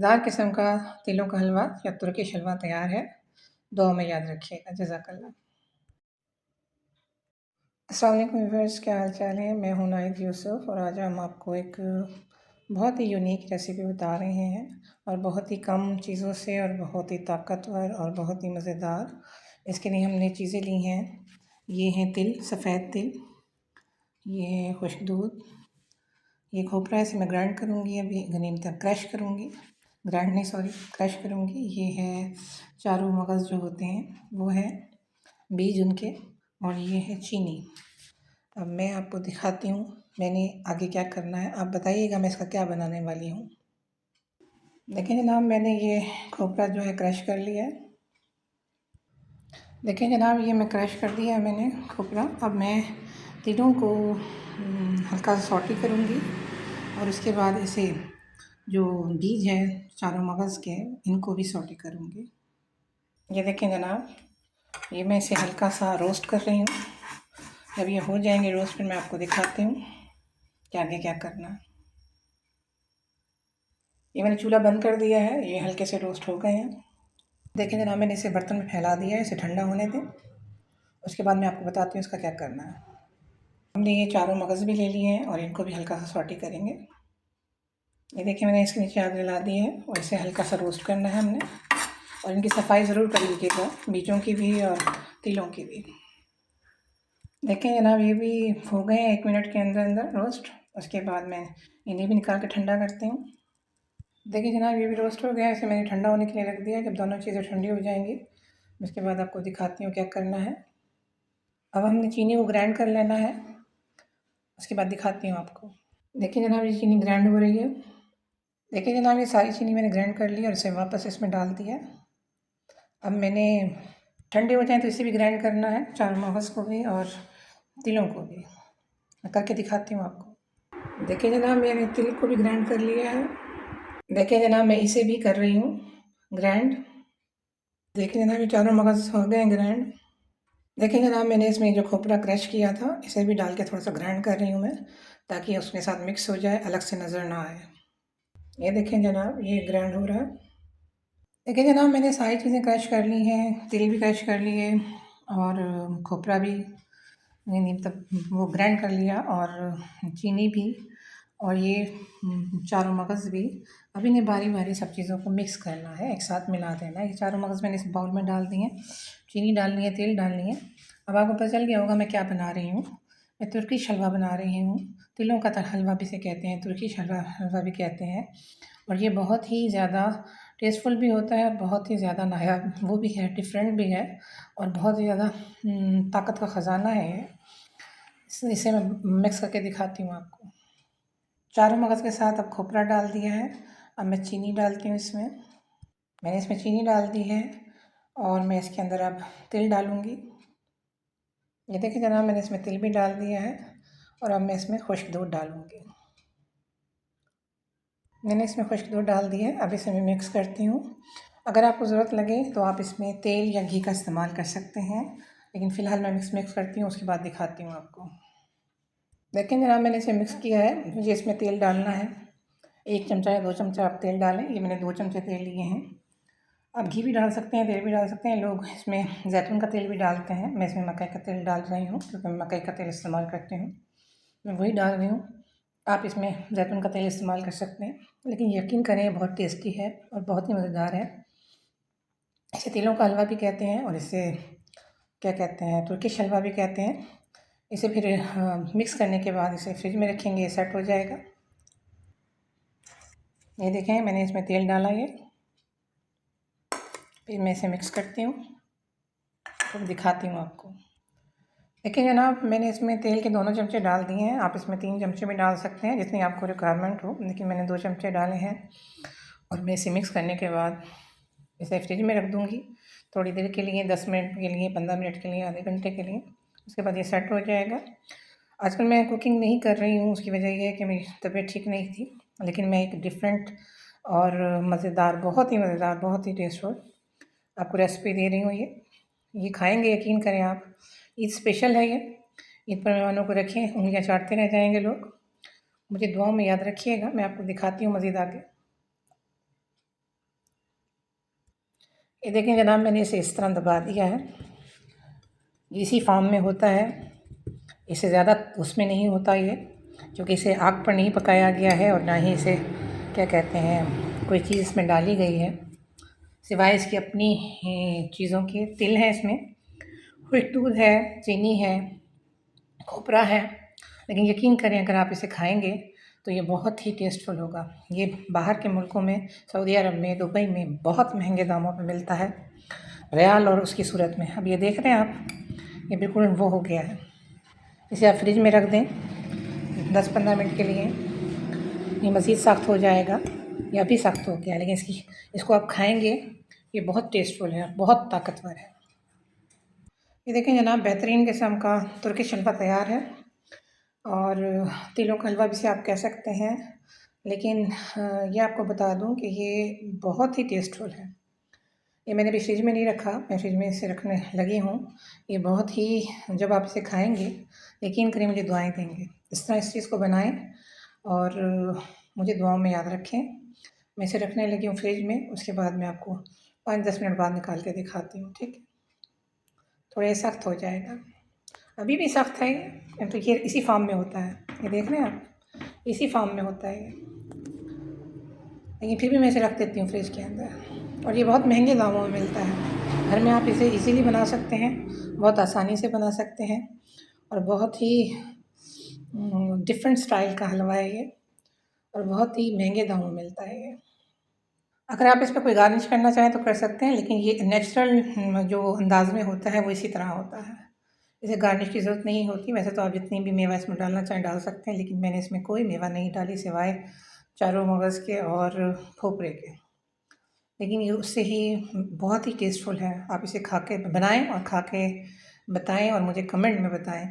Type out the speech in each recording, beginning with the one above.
मज़ेदार किस्म का तिलों का हलवा या तुर्किश हलवा तैयार है। दुआ में याद रखिएगा। जज़ाकल्लाह। अस्सलाम वालेकुम व्यूअर्स, क्या हाल चाल है। मैं हूं नाहिद यूसुफ और आज हम आपको एक बहुत ही यूनिक रेसिपी बता रहे हैं और बहुत ही कम चीज़ों से और बहुत ही ताकतवर और बहुत ही मज़ेदार। इसके लिए हमने चीज़ें ली हैं। ये हैं तिल, सफ़ेद तिल, ये है खुश्क दूध, ये खोपरा है, इसे मैं ग्राइंड करूँगी, अभी मतलब क्रश करूँगी, ग्राइंड नहीं सॉरी क्रश करूँगी। ये है चारों मगज़ जो होते हैं वो है, बीज उनके, और ये है चीनी। अब मैं आपको दिखाती हूँ मैंने आगे क्या करना है। आप बताइएगा मैं इसका क्या बनाने वाली हूँ। देखिए जनाब, मैंने ये खोपरा जो है क्रश कर लिया है। देखिए जनाब, ये मैं क्रश कर दिया है मैंने खोपरा। अब मैं तीनों को हल्का सा सॉटी करूँगी और उसके बाद इसे जो बीज है चारों मगज़ के, इनको भी सॉटी करूँगी। ये देखें जनाब, ये मैं इसे हल्का सा रोस्ट कर रही हूँ। जब ये हो जाएंगे रोस्ट, फिर मैं आपको दिखाती हूँ कि आगे क्या करना है। ये मैंने चूल्हा बंद कर दिया है, ये हल्के से रोस्ट हो गए हैं। देखिए जनाब, मैंने इसे बर्तन में फैला दिया है, इसे ठंडा होने दें। उसके बाद मैं आपको बताती हूँ इसका क्या करना है। हमने ये चारों मगज़ भी ले लिए हैं और इनको भी हल्का सा सॉटी करेंगे। ये देखिए, मैंने इसके नीचे आग जला दी है और इसे हल्का सा रोस्ट करना है हमने। और इनकी सफाई ज़रूर कर लीजिएगा, बीजों की भी और तिलों की भी। देखें जनाब, ये भी हो गए हैं 1 मिनट के अंदर अंदर रोस्ट। उसके बाद मैं इन्हें भी निकाल के ठंडा करती हूँ। देखिए जनाब, ये भी रोस्ट हो गया है, इसे मैंने ठंडा होने के लिए रख दिया। जब दोनों चीज़ें ठंडी हो जाएंगी, उसके बाद आपको दिखाती हूँ क्या करना है। अब हमने चीनी को ग्राइंड कर लेना है, उसके बाद दिखाती हूँ आपको। देखिए जनाब, ये चीनी ग्राइंड हो रही है। देखिए जनाब, ये सारी चीनी मैंने ग्राइंड कर ली और इसे वापस इसमें डाल दिया। अब मैंने ठंडे हो जाए तो इसे भी ग्राइंड करना है, चारों मगज़ को भी और तिलों को भी। मैं करके दिखाती हूँ आपको। देखिए जनाब, मैंने तिल को भी ग्राइंड कर लिया है। देखिए जनाब, मैं इसे भी कर रही हूँ ग्राइंड। देखिए जनाब, ये चारों मगज़ हो गए हैं ग्राइंड। देखिए जनाब, मैंने इसमें जो खोपरा क्रश किया था, इसे भी डाल के थोड़ा सा ग्राइंड कर रही हूँ मैं, ताकि उसके साथ मिक्स हो जाए, अलग से नज़र ना आए। ये देखें जनाब, ये ग्राइंड हो रहा है। देखिए जनाब, मैंने सारी चीज़ें क्रश कर ली हैं, तिल भी क्रश कर लिए और खोपरा भी नहीं मतलब वो ग्राइंड कर लिया, और चीनी भी, और ये चारों मगज़ भी। अब इन्हें बारी बारी सब चीज़ों को मिक्स करना है, एक साथ मिला देना है। ये चारों मगज़ मैंने इस बाउल में डाल दिए हैं, चीनी डालनी है, तिल डालनी है। अब आपको पता चल गया होगा मैं क्या बना रही हूँ। मैं तुर्किश हलवा बना रही हूँ। तिलों का हलवा भी इसे कहते हैं, तुर्किश हलवा भी कहते हैं। और ये बहुत ही ज़्यादा टेस्टफुल भी होता है और बहुत ही ज़्यादा नायाब वो भी है, डिफरेंट भी है, और बहुत ही ज़्यादा ताकत का ख़जाना है ये। इसे मैं मिक्स करके दिखाती हूँ आपको। चारों मगज़ के साथ अब खोपरा डाल दिया है। अब मैं चीनी डालती हूँ इसमें। मैंने इसमें चीनी डाल दी है और मैं इसके अंदर अब तिल डालूँगी। ये देखिए जनाब, मैंने इसमें तिल भी डाल दिया है और अब मैं इसमें खुश्क दूध डालूँगी। मैंने इसमें खुश्क दूध डाल दिया है। अब इसे मैं मिक्स करती हूँ। अगर आपको ज़रूरत लगे तो आप इसमें तेल या घी का इस्तेमाल कर सकते हैं, लेकिन फ़िलहाल मैं मिक्स करती हूँ, उसके बाद दिखाती हूँ आपको। देखिए जनाब, मैंने इसे मिक्स किया है। मुझे इसमें तेल डालना है, 1 चमचा या 2 चमचा आप तेल डालें। ये मैंने 2 चमचे तेल लिए हैं। आप घी भी डाल सकते हैं, तेल भी डाल सकते हैं। लोग इसमें जैतून का तेल भी डालते हैं, मैं इसमें मकई का तेल डाल रही हूँ क्योंकि मैं मकई का तेल इस्तेमाल करती हूँ, मैं वही डाल रही हूँ। आप इसमें जैतून का तेल इस्तेमाल कर सकते हैं, लेकिन यकीन करें बहुत टेस्टी है और बहुत ही मज़ेदार है। इसे तिलों का हलवा भी कहते हैं और इसे क्या कहते हैं, तुर्किश हलवा भी कहते हैं। इसे फिर मिक्स करने के बाद इसे फ्रिज में रखेंगे, सेट हो जाएगा। ये देखें, मैंने इसमें तेल डाला ये, फिर मैं इसे मिक्स करती हूँ, फिर दिखाती हूँ आपको। देखिए जनाब, मैंने इसमें तेल के दोनों चमचे डाल दिए हैं। आप इसमें 3 चमचे भी डाल सकते हैं, जितनी आपको रिक्वायरमेंट हो, लेकिन मैंने 2 चमचे डाले हैं। और मैं इसे मिक्स करने के बाद इसे फ्रिज में रख दूँगी थोड़ी देर के लिए, 10 मिनट के लिए, 15 मिनट के लिए, आधे घंटे के लिए। उसके बाद ये सेट हो जाएगा। आजकल मैं कुकिंग नहीं कर रही हूँ, उसकी वजह ये है कि मेरी तबीयत ठीक नहीं थी, लेकिन मैं एक डिफरेंट और मज़ेदार, बहुत ही मज़ेदार, बहुत ही टेस्टफुल आपको रेसिपी दे रही हूँ। ये खाएंगे, यकीन करें आप। ईद स्पेशल है ये। ईद पर मेहमानों को रखें, उंगलियां चाटते रह जाएंगे लोग। मुझे दुआओं में याद रखिएगा। मैं आपको दिखाती हूँ मज़ीद आगे। ये देखें जनाब, मैंने इसे इस तरह दबा दिया है। इसी फॉर्म में होता है, इससे ज़्यादा उसमें नहीं होता ये, क्योंकि इसे आग पर नहीं पकाया गया है और ना ही इसे क्या कहते हैं कोई चीज़ इसमें डाली गई है, सिवाय इसकी अपनी चीज़ों के। तिल है इसमें, खुश्क दूध है, चीनी है, खोपरा है। लेकिन यकीन करें, अगर आप इसे खाएंगे तो ये बहुत ही टेस्टफुल होगा। ये बाहर के मुल्कों में, सऊदी अरब में, दुबई में बहुत महंगे दामों पे मिलता है, रियाल और उसकी सूरत में। अब ये देख रहे हैं आप, ये बिल्कुल वो हो गया है। इसे आप फ्रिज में रख दें 10-15 मिनट के लिए, ये मज़ीद सख्त हो जाएगा। ये अभी सख्त हो गया, लेकिन इसको आप खाएंगे, ये बहुत टेस्टफुल है, बहुत ताकतवर है। ये देखें जनाब, बेहतरीन किस्म का तुर्किश हलवा तैयार है, और तिलों का हलवा भी से आप कह सकते हैं। लेकिन ये आपको बता दूं कि ये बहुत ही टेस्टफुल है। ये मैंने भी फ्रिज में नहीं रखा, मैं फ्रिज में इसे रखने लगी हूँ। ये बहुत ही, जब आप इसे खाएंगे यकीन करें मुझे दुआएं देंगे। इस तरह इस चीज़ को बनाएं और मुझे दुआओं में याद रखें। मैं इसे रखने लगी हूँ फ्रिज में, उसके बाद मैं आपको 5-10 मिनट बाद निकाल के दिखाती हूँ, ठीक है। थोड़ा ये सख्त हो जाएगा, अभी भी सख्त है ये, तो ये इसी फॉर्म में होता है। ये देख रहे हैं आप, इसी फॉर्म में होता है ये। लेकिन फिर भी मैं इसे रख देती हूँ फ्रिज के अंदर, और ये बहुत महंगे दामों में मिलता है। घर में आप इसे इजीली बना सकते हैं, बहुत आसानी से बना सकते हैं, और बहुत ही डिफरेंट स्टाइल का हलवा है ये, और बहुत ही महंगे दामों में मिलता है ये। अगर आप इस पर कोई गार्निश करना चाहें तो कर सकते हैं, लेकिन ये नेचुरल जो अंदाज में होता है वो इसी तरह होता है। इसे गार्निश की ज़रूरत नहीं होती। वैसे तो आप जितनी भी मेवा इसमें डालना चाहें डाल सकते हैं, लेकिन मैंने इसमें कोई मेवा नहीं डाली सिवाय चारों मगज़ के और खोपरे के। लेकिन ये उससे ही बहुत ही टेस्टफुल है। आप इसे खा के बनाएँ और खा के बताएँ, और मुझे कमेंट में बताएँ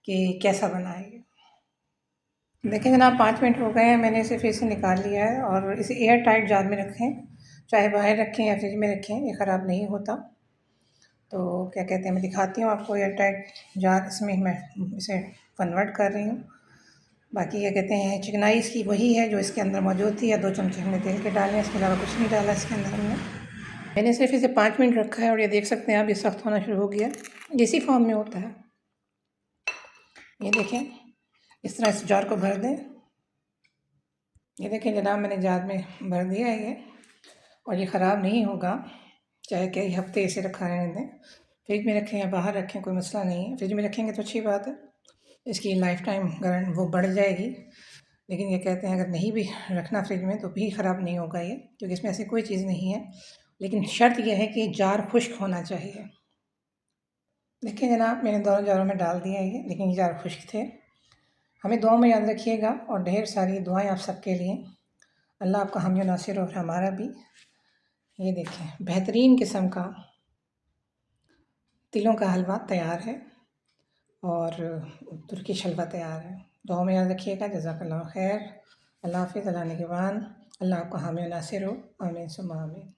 कि कैसा बना है ये। देखिए जनाब, 5 मिनट हो गए हैं, मैंने इसे फिर से निकाल लिया है, और इसे एयर टाइट जार में रखें, चाहे बाहर रखें या फ्रिज में रखें, ये ख़राब नहीं होता। तो क्या कहते हैं, मैं दिखाती हूँ आपको एयर टाइट जार, इसमें मैं इसे कन्वर्ट कर रही हूँ। बाकी क्या कहते हैं, चिकनाई इसकी वही है जो इसके अंदर मौजूद थी, या 2 चमचे हमने तेल के डाले हैं, इसके अलावा कुछ नहीं डाला इसके अंदर हमने। मैंने सिर्फ इसे 5 मिनट रखा है, और ये देख सकते हैं आप, ये सख्त होना शुरू हो गया। इसी फॉर्म में होता है। ये देखें, इस तरह इस जार को भर दें। ये देखें जनाब, मैंने जार में भर दिया है ये, और ये ख़राब नहीं होगा, चाहे कई हफ्ते इसे रखा रहने दें। फ्रिज में रखें या बाहर रखें, कोई मसला नहीं है। फ्रिज में रखेंगे तो अच्छी बात है, इसकी लाइफ टाइम गारंटी वो बढ़ जाएगी। लेकिन ये कहते हैं अगर नहीं भी रखना फ्रिज में तो भी ख़राब नहीं होगा ये, क्योंकि इसमें ऐसी कोई चीज़ नहीं है। लेकिन शर्त यह है कि जार खुश्क होना चाहिए। देखिए जनाब, मैंने दोनों जारों में डाल दिया है ये, लेकिन ये जार खुश्क थे। हमें दुआओं में याद रखिएगा, और ढेर सारी दुआएं आप सबके लिए। अल्लाह आपका हामी नासिर और हमारा भी। ये देखें, बेहतरीन किस्म का तिलों का हलवा तैयार है, और तुर्किश हलवा तैयार है। दुआओं में याद रखिएगा। जज़ाकल्लाह खैर। अल्लाह हाफ़िज़, अल्लाह निगहबान। अल्लाह आपका हामी नासिर हो। आमीन सुम्मा आमीन।